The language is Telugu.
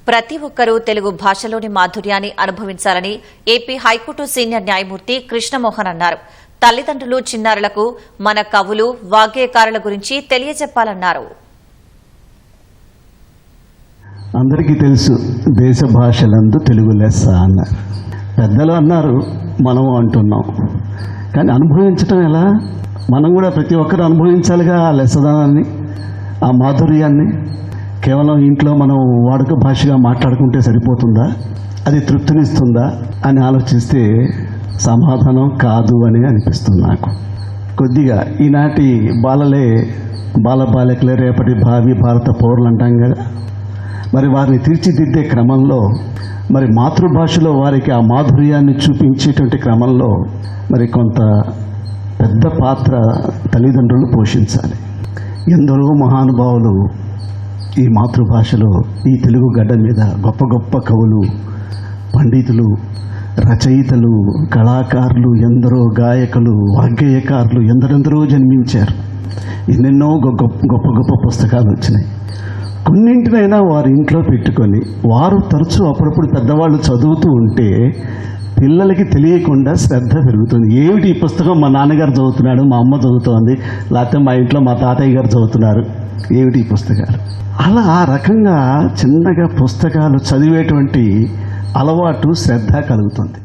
ప్రతి ఒక్కరూ తెలుగు భాషలోని మాధుర్యాన్ని అనుభవించాలని ఏపీ హైకోర్టు సీనియర్ న్యాయమూర్తి కృష్ణమోహన్ అన్నారు. తల్లిదండ్రులు చిన్నారులకు మన కవులు వాగ్గేయకారుల గురించి తెలియజెప్పాలన్నారు. అందరికీ తెలుసు దేశ భాషలందు తెలుగు లెస్స అన్నారు. పెద్దలు అన్నారు, మనం అంటున్నాం. కానీ అనుభవించడం ఎలా? మనం కూడా ప్రతి ఒక్కరు అనుభవించాలిగా ఆ లెస్సదనాన్ని, ఆ మాధుర్యాన్ని. కేవలం ఇంట్లో మనం వాడుక భాషగా మాట్లాడుకుంటే సరిపోతుందా? అది తృప్తినిస్తుందా అని ఆలోచిస్తే సమాధానం కాదు అని అనిపిస్తుంది నాకు. కొద్దిగా ఈనాటి బాలబాలికలే రేపటి భావి భారత పౌరులు అంటాం కదా. మరి వారిని తీర్చిదిద్దే క్రమంలో, మరి మాతృభాషలో వారికి ఆ మాధుర్యాన్ని చూపించేటువంటి క్రమంలో మరి కొంత పెద్ద పాత్ర తల్లిదండ్రులు పోషించాలి. ఎందరో మహానుభావులు ఈ మాతృభాషలో, ఈ తెలుగు గడ్డ మీద గొప్ప గొప్ప కవులు, పండితులు, రచయితలు, కళాకారులు, ఎందరో గాయకులు, వాగ్గేయకారులు ఎందరెందరో జన్మించారు. ఎన్నెన్నో గొప్ప గొప్ప పుస్తకాలు వచ్చినాయి. కొన్నింటినైనా వారి ఇంట్లో పెట్టుకొని వారు తరచూ అప్పుడప్పుడు పెద్దవాళ్ళు చదువుతూ ఉంటే పిల్లలకి తెలియకుండా శ్రద్ధ పెరుగుతుంది. ఏమిటి ఈ పుస్తకం? మా నాన్నగారు చదువుతున్నాడు, మా అమ్మ చదువుతోంది, లేకపోతే మా ఇంట్లో మా తాతయ్య గారు చదువుతున్నారు, ఏమిటి ఈ పుస్తకాలు? అలా ఆ రకంగా చిన్నగా పుస్తకాలు చదివేటువంటి అలవాటు, శ్రద్ధ కలుగుతుంది.